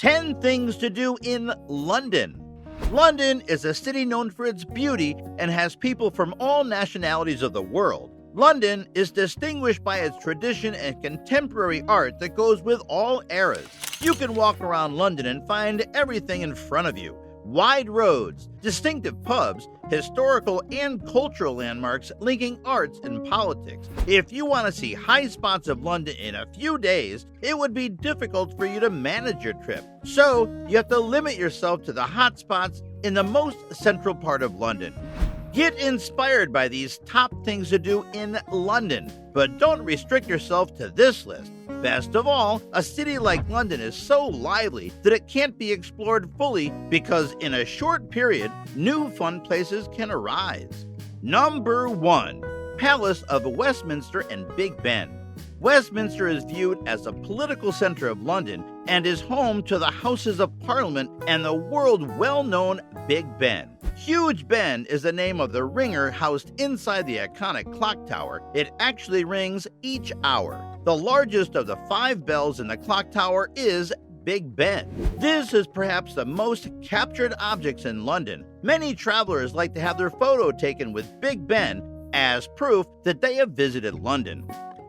10 things to do in London. London is a city known for its beauty and has people from all nationalities of the world. London is distinguished by its tradition and contemporary art that goes with all eras. You can walk around London and find everything in front of you. Wide roads, distinctive pubs, historical and cultural landmarks linking arts and politics. If you want to see high spots of London in a few days, it would be difficult for you to manage your trip. So you have to limit yourself to the hot spots in the most central part of London. Get inspired by these top things to do in London, but don't restrict yourself to this list. Best of all, a city like London is so lively that it can't be explored fully because in a short period, new fun places can arise. Number 1. Palace of Westminster and Big Ben. Westminster is viewed as a political center of London and is home to the Houses of Parliament and the world well-known Big Ben. Huge Ben is the name of the ringer housed inside the iconic clock tower. It actually rings each hour. The largest of the 5 bells in the clock tower is Big Ben. This is perhaps the most captured objects in London. Many travelers like to have their photo taken with Big Ben as proof that they have visited London.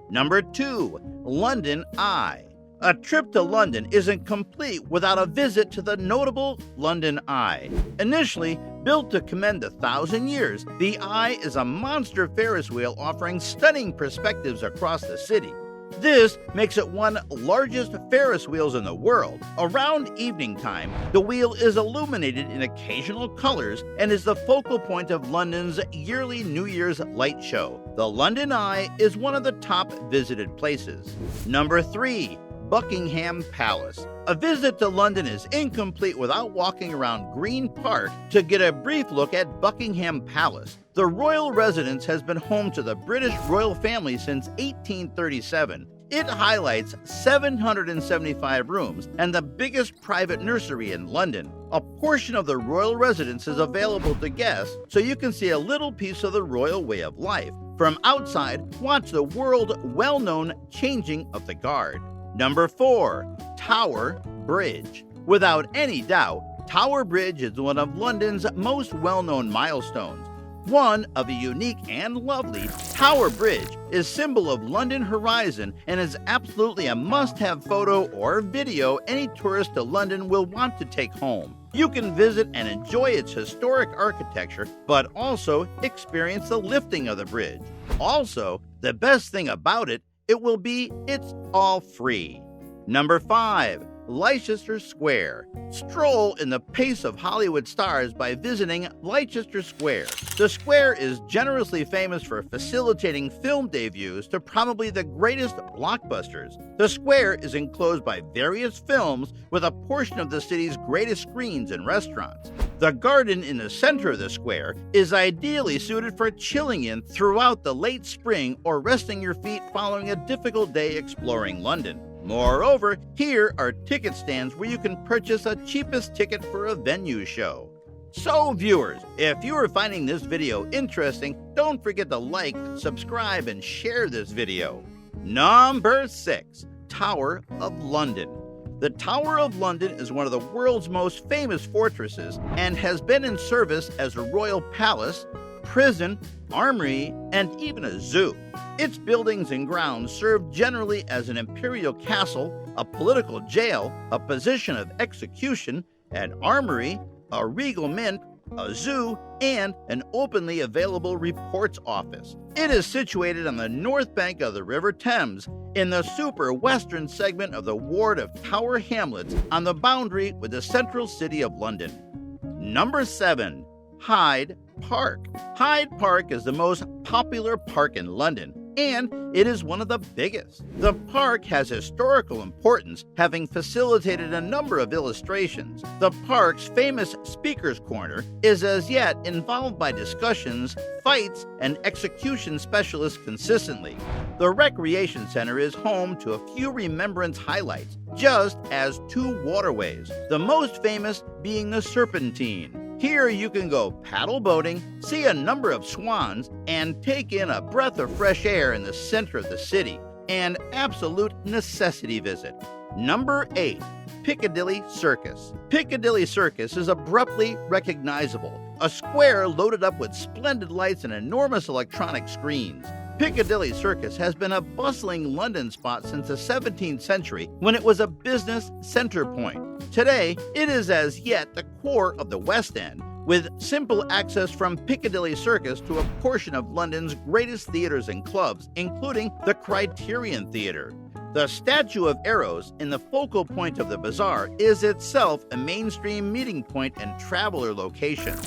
Number 2. London Eye. A trip to London isn't complete without a visit to the notable London Eye. Initially built to commend the 1,000 years, the Eye is a monster Ferris wheel offering stunning perspectives across the city. This makes it one of the largest Ferris wheels in the world. Around evening time, the wheel is illuminated in occasional colors and is the focal point of London's yearly New Year's light show. The London Eye is one of the top visited places. Number 3. Buckingham Palace. A visit to London is incomplete without walking around Green Park to get a brief look at Buckingham Palace. The royal residence has been home to the British royal family since 1837. It highlights 775 rooms and the biggest private nursery in London. A portion of the royal residence is available to guests, so you can see a little piece of the royal way of life. From outside, watch the world well-known changing of the guard. Number 4. Tower Bridge. Without any doubt, Tower Bridge is one of London's most well-known milestones. One of a unique and lovely, Tower Bridge is symbol of London horizon and is absolutely a must-have photo or video any tourist to London will want to take home. You can visit and enjoy its historic architecture, but also experience the lifting of the bridge. Also, the best thing about it will be it's all free. Number 5. Leicester Square. Stroll in the pace of Hollywood stars by visiting Leicester Square. The square is generously famous for facilitating film debuts to probably the greatest blockbusters. The square is enclosed by various films with a portion of the city's greatest screens and restaurants. The garden in the center of the square is ideally suited for chilling in throughout the late spring or resting your feet following a difficult day exploring London. Moreover, here are ticket stands where you can purchase a cheapest ticket for a venue show. So viewers, if you are finding this video interesting, don't forget to like, subscribe, and share this video. Number 6. Tower of London. The Tower of London is one of the world's most famous fortresses and has been in service as a royal palace, prison, armory, and even a zoo. Its buildings and grounds serve generally as an imperial castle, a political jail, a position of execution, an armory, a regal mint, a zoo, and an openly available reports office. It is situated on the north bank of the River Thames, in the super western segment of the ward of Tower Hamlets on the boundary with the central city of London. Number 7. Hyde Park. Hyde Park is the most popular park in London, and it is one of the biggest. The park has historical importance, having facilitated a number of illustrations. The park's famous Speaker's Corner is as yet involved by discussions, fights, and execution specialists consistently. The Recreation Center is home to a few remembrance highlights, just as 2 waterways, the most famous being the Serpentine. Here you can go paddle boating, see a number of swans, and take in a breath of fresh air in the center of the city. An absolute necessity visit. Number 8. Picadilly Circus. Picadilly Circus is abruptly recognizable, a square loaded up with splendid lights and enormous electronic screens. Piccadilly Circus has been a bustling London spot since the 17th century when it was a business center point. Today, it is as yet the core of the West End, with simple access from Piccadilly Circus to a portion of London's greatest theaters and clubs, including the Criterion Theatre. The statue of Arrows, in the focal point of the bazaar, is itself a mainstream meeting point and traveler location.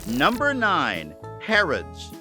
Number 9. Harrods.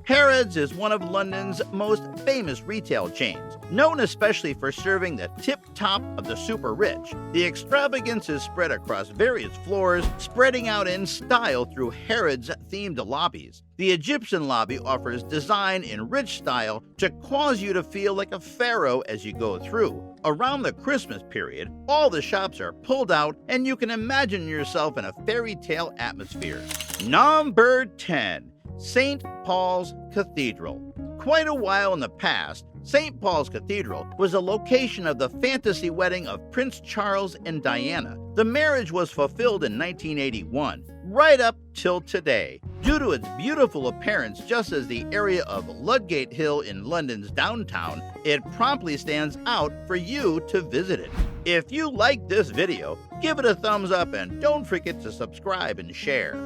Harrods is one of London's most famous retail chains, known especially for serving the tip-top of the super-rich. The extravagance is spread across various floors, spreading out in style through Harrods-themed lobbies. The Egyptian lobby offers design in rich style to cause you to feel like a pharaoh as you go through. Around the Christmas period, all the shops are pulled out and you can imagine yourself in a fairy tale atmosphere. Number 10. St. Paul's Cathedral. Quite a while in the past, St. Paul's Cathedral was a location of the fantasy wedding of Prince Charles and Diana. The marriage was fulfilled in 1981, right up till today. Due to its beautiful appearance, just as the area of Ludgate Hill in London's downtown, it promptly stands out for you to visit it. If you like this video, give it a thumbs up and don't forget to subscribe and share.